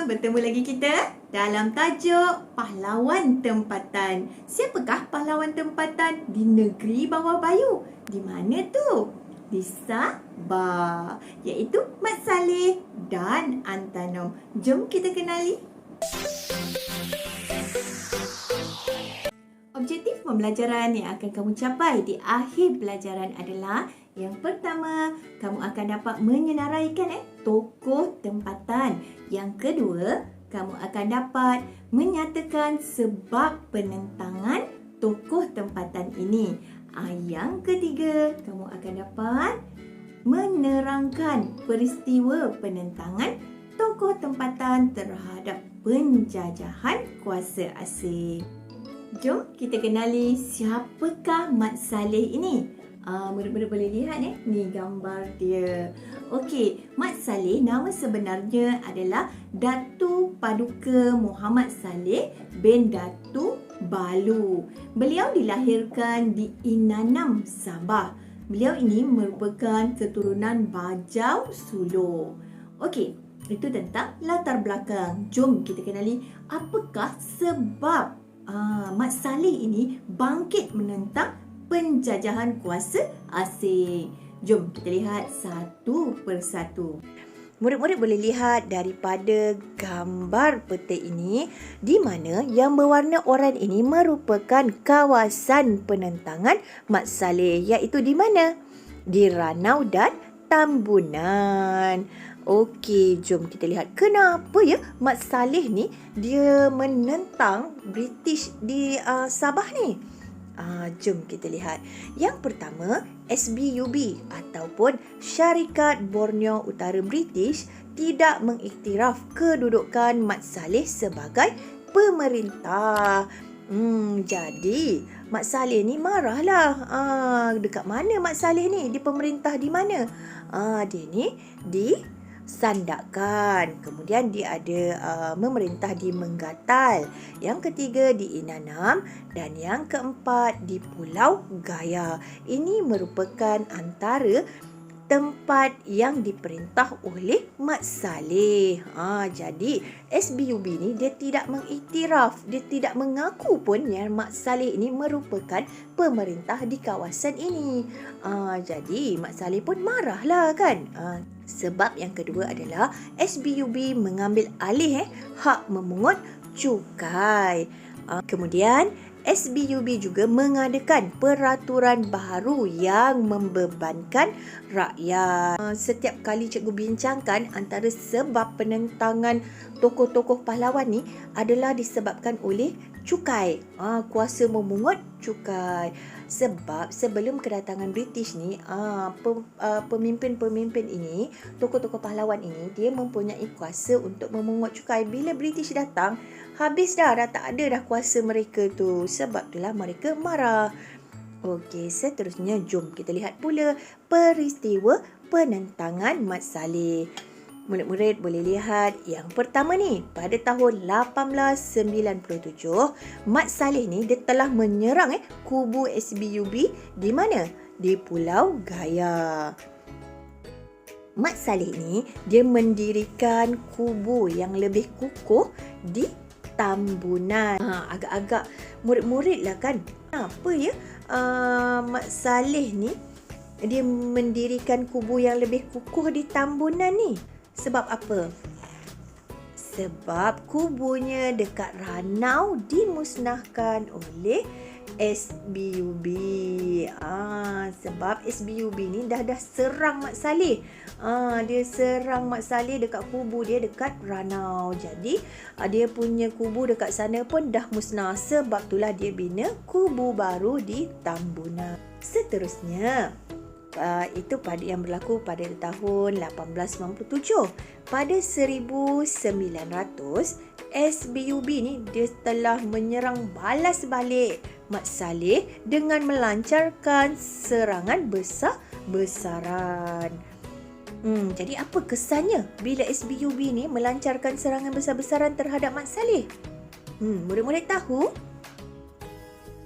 bertemu lagi kita dalam tajuk pahlawan tempatan. Siapakah pahlawan tempatan di negeri bawah bayu? Di mana tu? Di Sabah, iaitu Mat Salleh dan Antanom. Jom kita kenali. Objektif pembelajaran yang akan kamu capai di akhir pelajaran adalah yang pertama, kamu akan dapat menyenaraikan tokoh tempatan. Yang kedua, kamu akan dapat menyatakan sebab penentangan tokoh tempatan ini. Yang ketiga, kamu akan dapat menerangkan peristiwa penentangan tokoh tempatan terhadap penjajahan kuasa asing. Jom kita kenali siapakah Mat Salleh ini. Murid-murid boleh lihat ni gambar dia. Okey, Mat Salleh nama sebenarnya adalah Datu Paduka Muhammad Salleh bin Datu Balu. Beliau dilahirkan di Inanam, Sabah. Beliau ini merupakan keturunan Bajau Sulu. Okey, itu tentang latar belakang. Jom kita kenali apakah sebab Mat Salleh ini bangkit menentang penjajahan kuasa asing. Jom kita lihat satu persatu. Murid-murid boleh lihat daripada gambar peta ini di mana yang berwarna oranye ini merupakan kawasan penentangan Mat Salleh, iaitu di mana? Di Ranau dan Tambunan. Okey, jom kita lihat kenapa Mat Salleh ni dia menentang British di Sabah ni. Jom kita lihat. Yang pertama, SBUB ataupun Syarikat Borneo Utara British tidak mengiktiraf kedudukan Mat Salleh sebagai pemerintah. Jadi Mat Salleh ni marahlah. Dekat mana Mat Salleh ni? Di pemerintah di mana? Dia ni di Sandakan. Kemudian dia ada memerintah di Menggatal. Yang ketiga di Inanam dan yang keempat di Pulau Gaya. Ini merupakan antara tempat yang diperintah oleh Mat Salleh. Jadi SBUB ni dia tidak mengiktiraf, dia tidak mengaku pun yang Mat Salleh ini merupakan pemerintah di kawasan ini. Jadi Mat Salleh pun marahlah kan. Sebab yang kedua adalah SBUB mengambil alih hak memungut cukai. Kemudian SBUB juga mengadakan peraturan baru yang membebankan rakyat. Setiap kali cikgu bincangkan antara sebab penentangan tokoh-tokoh pahlawan ni adalah disebabkan oleh cukai. Kuasa memungut cukai. Sebab sebelum kedatangan British ni, pemimpin-pemimpin ini, tokoh-tokoh pahlawan ini, dia mempunyai kuasa untuk memungut cukai. Bila British datang, habis dah tak ada dah kuasa mereka tu. Sebab itulah mereka marah. Okey, seterusnya jom kita lihat pula peristiwa penentangan Mat Salleh. Murid-murid boleh lihat yang pertama ni, pada tahun 1897, Mat Salleh ni dia telah menyerang kubu SBUB di mana? Di Pulau Gaya. Mat Salleh ni dia mendirikan kubu yang lebih kukuh di Tambunan. Agak-agak murid-murid lah kan. Apa Mat Salleh ni dia mendirikan kubu yang lebih kukuh di Tambunan ni? Sebab apa? Sebab kubunya dekat Ranau dimusnahkan oleh SBUB. Sebab SBUB ni dah serang Mat Salleh. Dia serang Mat Salleh dekat kubu dia dekat Ranau. Jadi dia punya kubu dekat sana pun dah musnah. Sebab itulah dia bina kubu baru di Tambunan. Seterusnya, itu pada yang berlaku pada tahun 1897. Pada 1900, SBUB ni dia telah menyerang balas balik Mat Salleh dengan melancarkan serangan besar-besaran. Jadi apa kesannya bila SBUB ni melancarkan serangan besar-besaran terhadap Mat Salleh? Murid-murid tahu?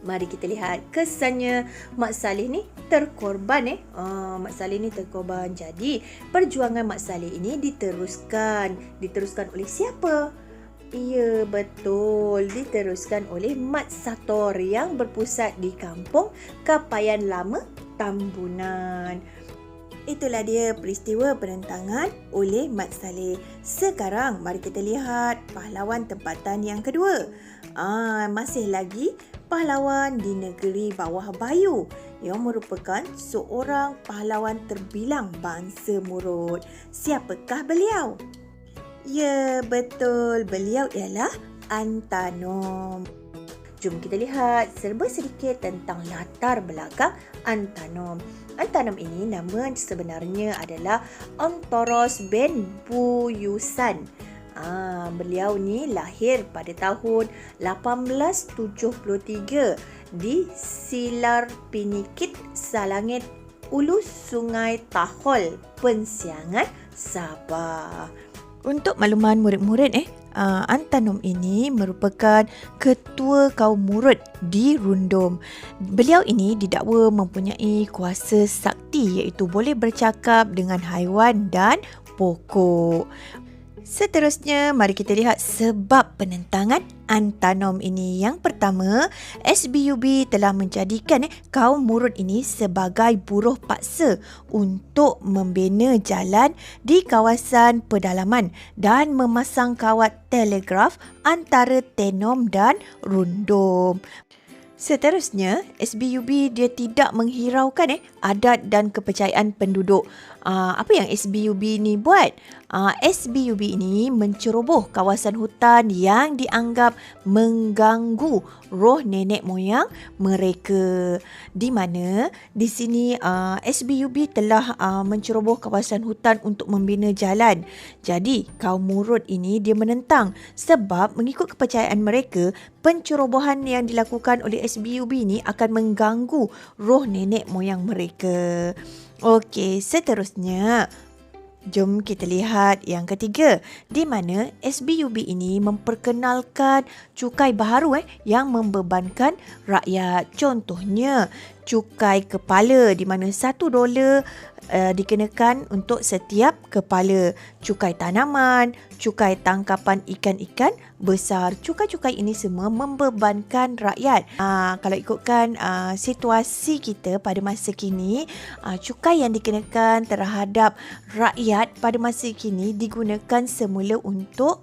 Mari kita lihat kesannya Mak Saleh ni terkorban Mak Saleh ni terkorban. Jadi perjuangan Mak Saleh ini diteruskan oleh siapa? Ya, betul, diteruskan oleh Mat Sator yang berpusat di kampung Kapayan Lama, Tambunan. Itulah dia peristiwa penentangan oleh Mat Saleh. Sekarang mari kita lihat pahlawan tempatan yang kedua. Masih lagi pahlawan di negeri Bawah Bayu yang merupakan seorang pahlawan terbilang bangsa Murut. Siapakah beliau? Ya, betul, beliau ialah Antanom. Jom kita lihat serba sedikit tentang latar belakang Antanom. Antanom ini nama sebenarnya adalah Antaros bin Buyusan. Beliau ni lahir pada tahun 1873 di Silar Pinikit, Salangit, Ulu Sungai Tahol, Pensiangan, Sabah. Untuk makluman murid-murid, Antanom ini merupakan ketua kaum Murut di Rundum. Beliau ini didakwa mempunyai kuasa sakti iaitu boleh bercakap dengan haiwan dan pokok. Seterusnya, mari kita lihat sebab penentangan Antanom ini. Yang pertama, SBUB telah menjadikan kaum Murut ini sebagai buruh paksa untuk membina jalan di kawasan pedalaman dan memasang kawat telegraf antara Tenom dan Rundum. Seterusnya, SBUB dia tidak menghiraukan adat dan kepercayaan penduduk. Apa yang SBUB ni buat? SBUB ini menceroboh kawasan hutan yang dianggap mengganggu roh nenek moyang mereka. Di mana di sini SBUB telah menceroboh kawasan hutan untuk membina jalan. Jadi kaum Murut ini dia menentang sebab mengikut kepercayaan mereka, pencerobohan yang dilakukan oleh SBUB ini akan mengganggu roh nenek moyang mereka. Okey, seterusnya jom kita lihat yang ketiga, di mana SBUB ini memperkenalkan cukai baharu yang membebankan rakyat. Contohnya cukai kepala, di mana $1 dikenakan untuk setiap kepala. Cukai tanaman, cukai tangkapan ikan-ikan besar. Cukai-cukai ini semua membebankan rakyat. Kalau ikutkan situasi kita pada masa kini, cukai yang dikenakan terhadap rakyat pada masa kini digunakan semula untuk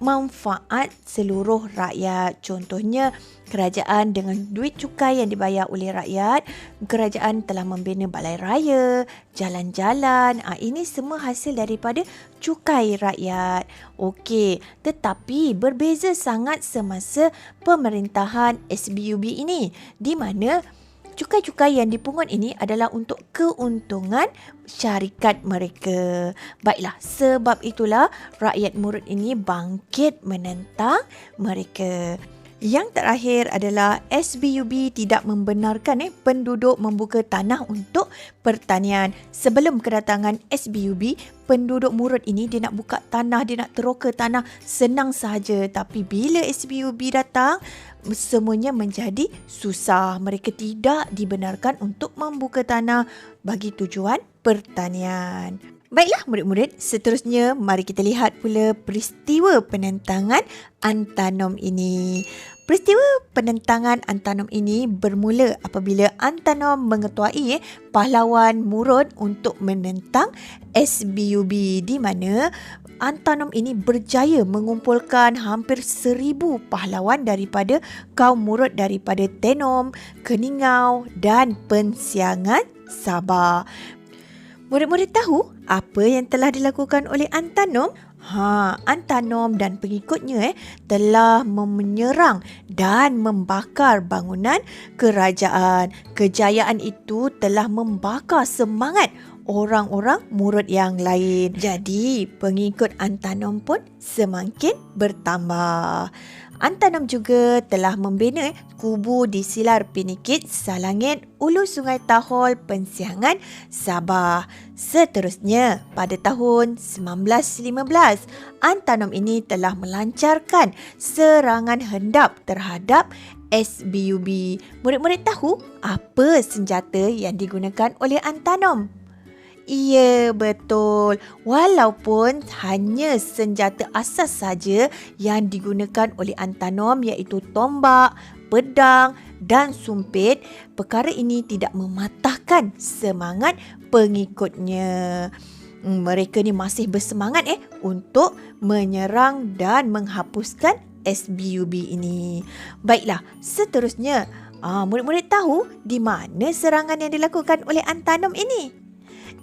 manfaat seluruh rakyat. Contohnya, kerajaan dengan duit cukai yang dibayar oleh rakyat, kerajaan telah membina balai raya, jalan-jalan. Ini semua hasil daripada cukai rakyat. Okey, tetapi berbeza sangat semasa pemerintahan SBUB ini, di mana cukai-cukai yang dipungut ini adalah untuk keuntungan syarikat mereka. Baiklah, sebab itulah rakyat Murut ini bangkit menentang mereka. Yang terakhir adalah SBUB tidak membenarkan penduduk membuka tanah untuk pertanian. Sebelum kedatangan SBUB, penduduk Murut ini dia nak buka tanah, dia nak teroka tanah senang sahaja. Tapi bila SBUB datang, semuanya menjadi susah. Mereka tidak dibenarkan untuk membuka tanah bagi tujuan pertanian. Baiklah murid-murid, seterusnya mari kita lihat pula peristiwa penentangan Antanom ini. Peristiwa penentangan Antanom ini bermula apabila Antanom mengetuai pahlawan Murut untuk menentang SBUB, di mana Antanom ini berjaya mengumpulkan hampir 1,000 pahlawan daripada kaum Murut daripada Tenom, Keningau dan Pensiangan, Sabah. Murid-murid tahu apa yang telah dilakukan oleh Antanom? Antanom dan pengikutnya telah menyerang dan membakar bangunan kerajaan. Kejayaan itu telah membakar semangat orang-orang Murut yang lain. Jadi, pengikut Antanom pun semakin bertambah. Antanom juga telah membina kubu di Silar Pinikit, Salangit, Ulu Sungai Tahol, Pensiangan, Sabah. Seterusnya, pada tahun 1915, Antanom ini telah melancarkan serangan hendap terhadap SBUB. Murid-murid tahu apa senjata yang digunakan oleh Antanom? Ya, betul. Walaupun hanya senjata asas saja yang digunakan oleh Antanom iaitu tombak, pedang dan sumpit, perkara ini tidak mematahkan semangat pengikutnya. Mereka ni masih bersemangat untuk menyerang dan menghapuskan SBUB ini. Baiklah, seterusnya, murid-murid tahu di mana serangan yang dilakukan oleh Antanom ini?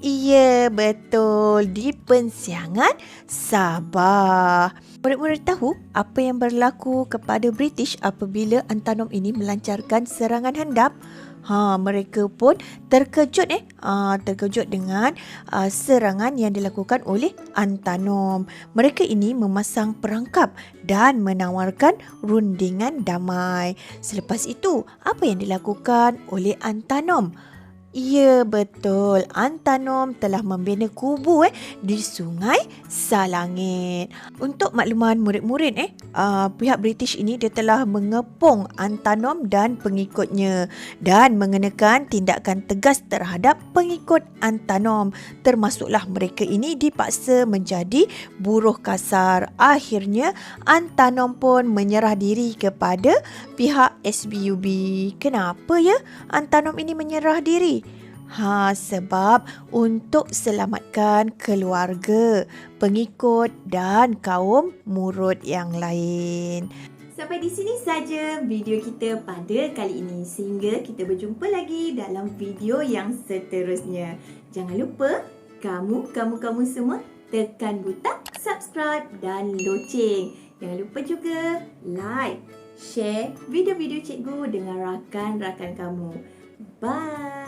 Ya, betul. Di Pensiangan Sabah. Murid-murid tahu apa yang berlaku kepada British apabila Antanom ini melancarkan serangan hendap? Mereka pun terkejut terkejut dengan serangan yang dilakukan oleh Antanom. Mereka ini memasang perangkap dan menawarkan rundingan damai. Selepas itu, apa yang dilakukan oleh Antanom? Ya, betul. Antanom telah membina kubu di Sungai Salangit. Untuk makluman murid-murid, pihak British ini dia telah mengepung Antanom dan pengikutnya dan mengenakan tindakan tegas terhadap pengikut Antanom. Termasuklah mereka ini dipaksa menjadi buruh kasar. Akhirnya, Antanom pun menyerah diri kepada pihak SBUB. Kenapa ya Antanom ini menyerah diri? Sebab untuk selamatkan keluarga, pengikut dan kaum murud yang lain. Sampai di sini saja video kita pada kali ini. Sehingga kita berjumpa lagi dalam video yang seterusnya. Jangan lupa, kamu semua tekan butang subscribe dan loceng. Jangan lupa juga like, share video-video cikgu dengan rakan-rakan kamu. Bye!